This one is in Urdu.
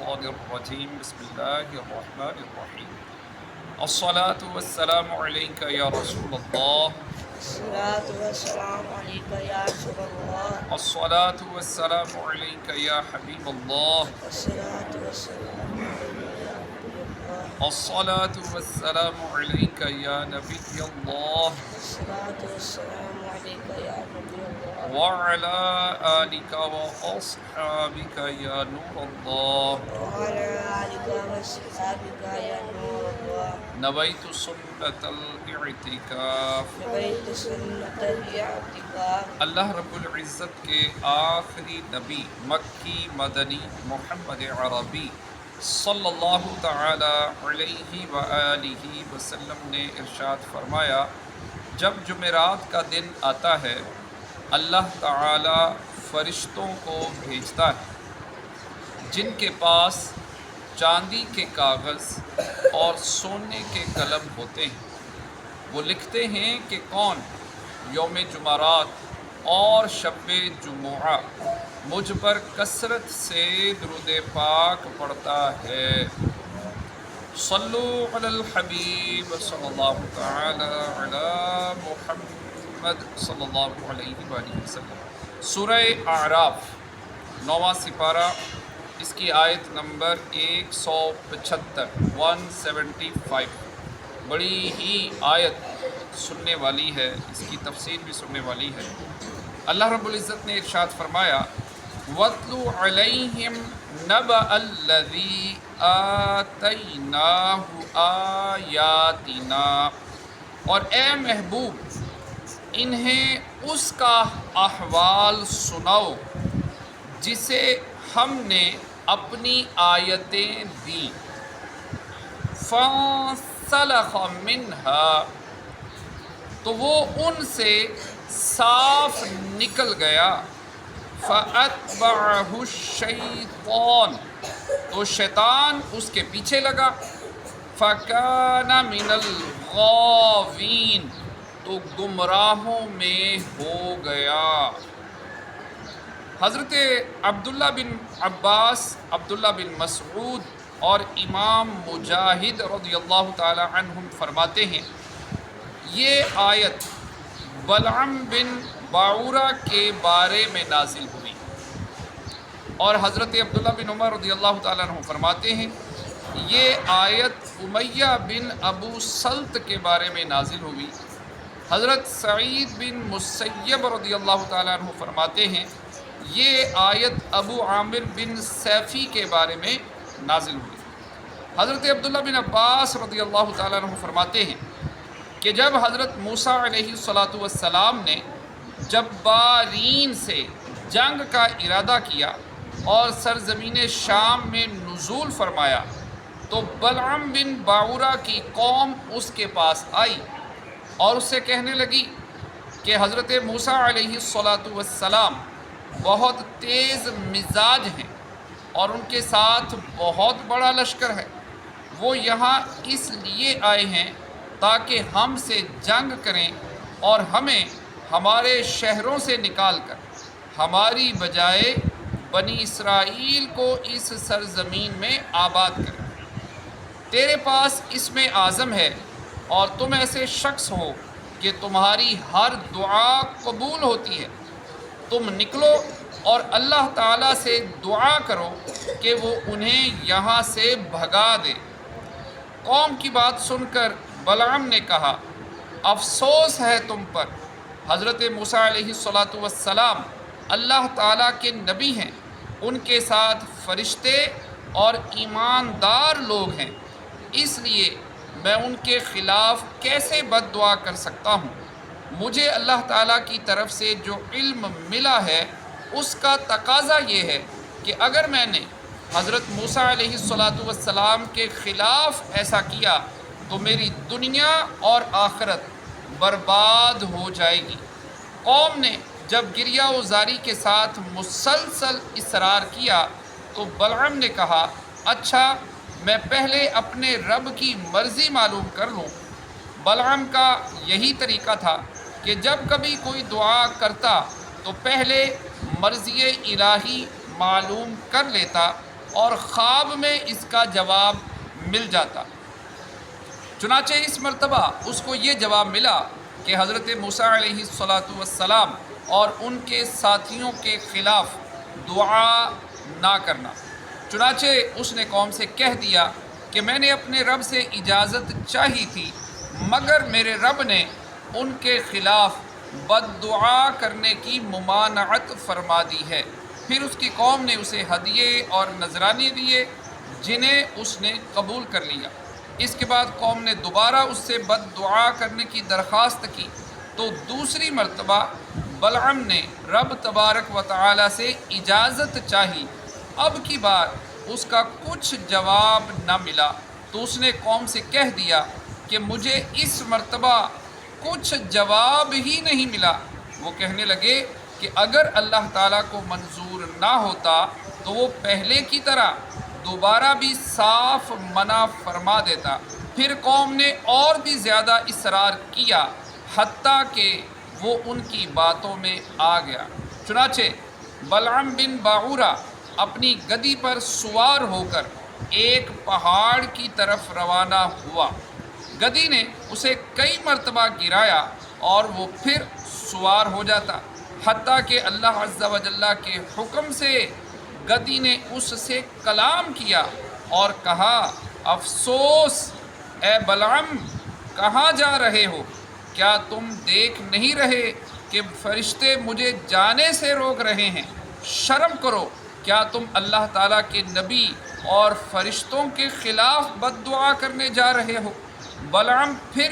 الشیطان الرجیم بسم اللہ الرحمن الرحیم الصلاة والسلام علیک یا رسول اللہ الصلاة والسلام علیک یا رسول اللہ الصلاة والسلام علیک یا حبیب اللہ الصلاة والسلام علیک یا حبیب اللہ الصلاة والسلام علیک یا نبی اللہ الصلاة والسلام علیک یا نبی اللہ وعلی آلک واصحابک یا نور اللہ وعلی آلک واصحابک یا نور اللہ نویت سنت الاعتکاف نبیت سنت الاعتکاف اللہ رب العزت کے آخری نبی مکی مدنی محمد عربی صلی اللہ تعالی علیہ وآلہ وسلم نے ارشاد فرمایا، جب جمعرات کا دن آتا ہے اللہ تعالی فرشتوں کو بھیجتا ہے جن کے پاس چاندی کے کاغذ اور سونے کے قلم ہوتے ہیں۔ وہ لکھتے ہیں کہ کون یوم جمعرات اور شب جمعہ مجھ پر کثرت سے درود پاک پڑھتا ہے۔ صلو علی الحبیب صلی اللہ تعالی علی محمد صلی اللہ علیہ وآلہ وسلم۔ سورہ اعراف 9واں سپارہ، اس کی آیت نمبر 175 175 بڑی ہی آیت سننے والی ہے، اس کی تفسیر بھی سننے والی ہے۔ اللہ رب العزت نے ارشاد فرمایا، وَاتْلُ عَلَيْهِمْ نَبَأَ الَّذِي آتَيْنَاهُ آيَاتِنَا، اور اے محبوب انہیں اس کا احوال سناؤ جسے ہم نے اپنی آیتیں دیں۔ فَانسَلَخَ مِنْهَا، تو وہ ان سے صاف نکل گیا۔ فَأَتْبَعَهُ الشَّيْطَانُ، تو شیطان اس کے پیچھے لگا۔ فَكَانَ مِنَ الْغَاوِينَ، تو گمراہوں میں ہو گیا۔ حضرت عبداللہ بن عباس، عبداللہ بن مسعود اور امام مجاہد رضی اللہ تعالی عنہم فرماتے ہیں، یہ آیت بلعم بن باعورہ کے بارے میں نازل ہوئی، اور حضرت عبداللہ بن عمر رضی اللہ تعالیٰ عنہ فرماتے ہیں یہ آیت امیہ بن ابو سلط کے بارے میں نازل ہوئی۔ حضرت سعید بن مسیب رضی اللہ تعالیٰ عنہ فرماتے ہیں یہ آیت ابو عامر بن سیفی کے بارے میں نازل ہوئی۔ حضرت عبداللہ بن عباس رضی اللہ تعالیٰ عنہ فرماتے ہیں کہ جب حضرت موسیٰ علیہ السلام نے جبارین سے جنگ کا ارادہ کیا اور سرزمین شام میں نزول فرمایا، تو بلعم بن باعورہ کی قوم اس کے پاس آئی اور اس سے کہنے لگی کہ حضرت موسیٰ علیہ السلام بہت تیز مزاج ہیں اور ان کے ساتھ بہت بڑا لشکر ہے، وہ یہاں اس لیے آئے ہیں تاکہ ہم سے جنگ کریں اور ہمیں ہمارے شہروں سے نکال کر ہماری بجائے بنی اسرائیل کو اس سرزمین میں آباد کریں۔ تیرے پاس اسم اعظم ہے اور تم ایسے شخص ہو کہ تمہاری ہر دعا قبول ہوتی ہے، تم نکلو اور اللہ تعالیٰ سے دعا کرو کہ وہ انہیں یہاں سے بھگا دے۔ قوم کی بات سن کر بلعم نے کہا، افسوس ہے تم پر، حضرت موسیٰ علیہ السلام اللہ تعالیٰ کے نبی ہیں، ان کے ساتھ فرشتے اور ایماندار لوگ ہیں، اس لیے میں ان کے خلاف کیسے بد دعا کر سکتا ہوں؟ مجھے اللہ تعالیٰ کی طرف سے جو علم ملا ہے اس کا تقاضا یہ ہے کہ اگر میں نے حضرت موسیٰ علیہ السلام کے خلاف ایسا کیا تو میری دنیا اور آخرت برباد ہو جائے گی۔ قوم نے جب گریہ و زاری کے ساتھ مسلسل اصرار کیا تو بلعم نے کہا، اچھا میں پہلے اپنے رب کی مرضی معلوم کر لوں۔ بلعم کا یہی طریقہ تھا کہ جب کبھی کوئی دعا کرتا تو پہلے مرضی الہی معلوم کر لیتا اور خواب میں اس کا جواب مل جاتا۔ چنانچہ اس مرتبہ اس کو یہ جواب ملا کہ حضرت موسیٰ علیہ السلام اور ان کے ساتھیوں کے خلاف دعا نہ کرنا۔ چنانچہ اس نے قوم سے کہہ دیا کہ میں نے اپنے رب سے اجازت چاہی تھی، مگر میرے رب نے ان کے خلاف بد دعا کرنے کی ممانعت فرما دی ہے۔ پھر اس کی قوم نے اسے ہدیے اور نذرانے دیے جنہیں اس نے قبول کر لیا۔ اس کے بعد قوم نے دوبارہ اس سے بد دعا کرنے کی درخواست کی تو دوسری مرتبہ بلعم نے رب تبارک و تعالی سے اجازت چاہی۔ اب کی بار اس کا کچھ جواب نہ ملا تو اس نے قوم سے کہہ دیا کہ مجھے اس مرتبہ کچھ جواب ہی نہیں ملا۔ وہ کہنے لگے کہ اگر اللہ تعالیٰ کو منظور نہ ہوتا تو وہ پہلے کی طرح دوبارہ بھی صاف منع فرما دیتا۔ پھر قوم نے اور بھی زیادہ اصرار کیا حتیٰ کہ وہ ان کی باتوں میں آ گیا۔ چنانچہ بلعم بن باعورہ اپنی گدی پر سوار ہو کر ایک پہاڑ کی طرف روانہ ہوا۔ گدی نے اسے کئی مرتبہ گرایا اور وہ پھر سوار ہو جاتا، حتیٰ کہ اللہ عز و جل کے حکم سے گدی نے اس سے کلام کیا اور کہا، افسوس اے بلعم، کہاں جا رہے ہو؟ کیا تم دیکھ نہیں رہے کہ فرشتے مجھے جانے سے روک رہے ہیں؟ شرم کرو، کیا تم اللہ تعالیٰ کے نبی اور فرشتوں کے خلاف بد دعا کرنے جا رہے ہو؟ بلعم پھر